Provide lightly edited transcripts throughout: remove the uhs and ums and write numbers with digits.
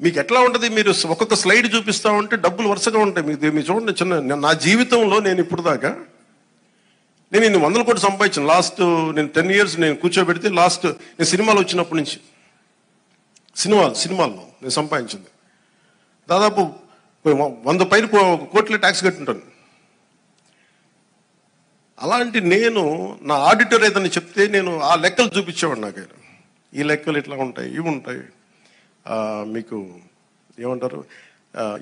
మీకు ఎట్లా ఉంటుంది, మీరు ఒక్కొక్క స్లైడ్ చూపిస్తూ ఉంటే డబ్బులు వరుసగా ఉంటాయి. మీరు చూడండి, చిన్న నా జీవితంలో నేను ఇప్పుడు దాకా నేను ఇన్ని 100 కోట్లు సంపాదించాను. లాస్ట్ నేను 10 years నేను కూర్చోబెడితే లాస్ట్ నేను సినిమాలు వచ్చినప్పటి నుంచి సినిమాల్లో నేను సంపాదించింది దాదాపు 100 పైన కోట్ల ట్యాక్స్ కట్టుంటాను. అలాంటి నేను నా ఆడిటర్ ఏదైనా చెప్తే నేను ఆ లెక్కలు చూపించేవాడు. నాకు ఆయన ఈ లెక్కలు ఇట్లా ఉంటాయి, ఇవి ఉంటాయి, మీకు ఏమంటారు,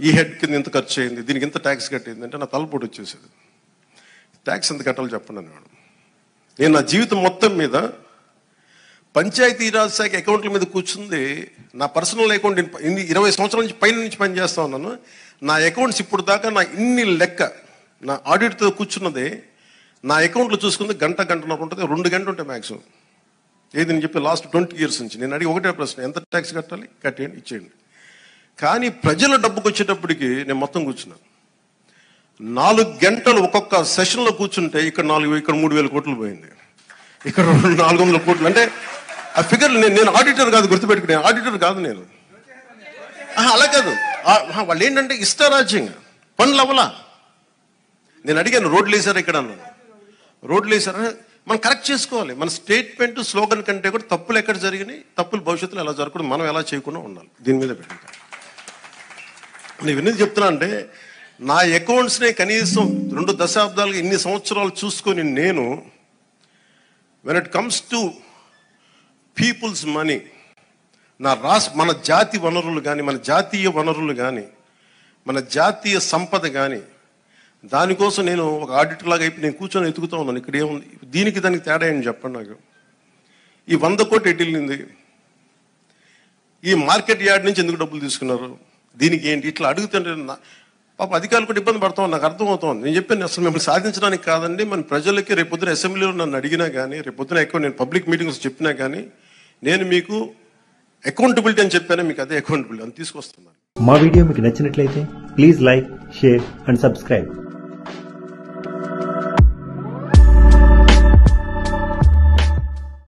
ఈ హెడ్ కింద ఇంత ఖర్చు అయింది, దీనికి ఇంత ట్యాక్స్ కట్టింది అంటే నా తలపోటు వచ్చేసేది. ట్యాక్స్ ఎంత కట్టాలో చెప్పండి అనేవాడు. నేను నా జీవితం మొత్తం మీద పంచాయతీరాజ్ శాఖ అకౌంట్ల మీద కూర్చుంది నా పర్సనల్ అకౌంట్. 20 సంవత్సరాల నుంచి పైన నుంచి పనిచేస్తా ఉన్నాను. నా అకౌంట్స్ ఇప్పుడు దాకా నా ఇన్ని లెక్క నా ఆడిట్తో కూర్చున్నదే నా అకౌంట్లో చూసుకుంది గంటన్నర ఉంటుంది, 2 గంటలు ఉంటాయి మ్యాక్సిమం. ఏది నేను చెప్పి లాస్ట్ 20 years నుంచి నేను అడిగి ఒకటే ప్రశ్న, ఎంత ట్యాక్స్ కట్టాలి, కట్టేయండి, ఇచ్చేయండి. కానీ ప్రజల డబ్బుకి వచ్చేటప్పటికి నేను మొత్తం కూర్చున్నాను. 4 గంటలు ఒక్కొక్క సెషన్లో కూర్చుంటే ఇక్కడ 3,000 కోట్లు పోయింది, ఇక్కడ 400 కోట్లు. అంటే ఆ ఫిగర్ నేను ఆడిటర్ కాదు, గుర్తుపెట్టుకునే ఆడిటర్ కాదు నేను. అలా కాదు, వాళ్ళు ఏంటంటే ఇష్టారాజ్యంగా పనులు అవ్వలా. నేను అడిగాను, రోడ్లు వేసారా ఇక్కడ అన్నాను. రోడ్లు వేసారా, మనం కరెక్ట్ చేసుకోవాలి. మన స్టేట్మెంట్ స్లోగన్ కంటే కూడా తప్పులు ఎక్కడ జరిగినాయి, తప్పులు భవిష్యత్తులో ఎలా జరగకూడదు, మనం ఎలా చేయకుండా ఉండాలి, దీని మీద పెట్టింది. నేను ఎందుకు చెప్తున్నా అంటే నా అకౌంట్స్నే కనీసం 2 దశాబ్దాలుగా ఇన్ని సంవత్సరాలు చూసుకొని నేను when it comes to peoples money, మన జాతి వనరులు కానీ, మన జాతీయ వనరులు కానీ, మన జాతీయ సంపద కానీ, దానికోసం నేను ఒక ఆడిటర్ లాగా అయిపోయి నేను కూర్చొని ఎతుకుతూ ఉన్నాను. ఇక్కడ ఏముంది, దీనికి దానికి తేడా ఏంటి చెప్పండి నాకు. ఈ 100 కోట్లు ఎటు వెళ్ళింది, ఈ మార్కెట్ యార్డ్ నుంచి ఎందుకు డబ్బులు తీసుకున్నారు, దీనికి ఏంటి, ఇట్లా అడుగుతుంటే పాప అధికారులు కూడా ఇబ్బంది పడతాం. నాకు అర్థమవుతుంది. నేను చెప్పాను, అసలు మిమ్మల్ని సాధించడానికి కాదండి, మన ప్రజలకి రేపొద్దున అసెంబ్లీలో నన్ను అడిగినా కానీ, రేపొద్దున ఎక్కువ నేను పబ్లిక్ మీటింగ్స్ చెప్పినా కానీ నేను మీకు అకౌంటబిలిటీ అని చెప్పాను, మీకు అదే అకౌంటబిలిటీ అని తీసుకొస్తున్నాను. మా వీడియో మీకు నచ్చినట్లయితే please like, share and subscribe.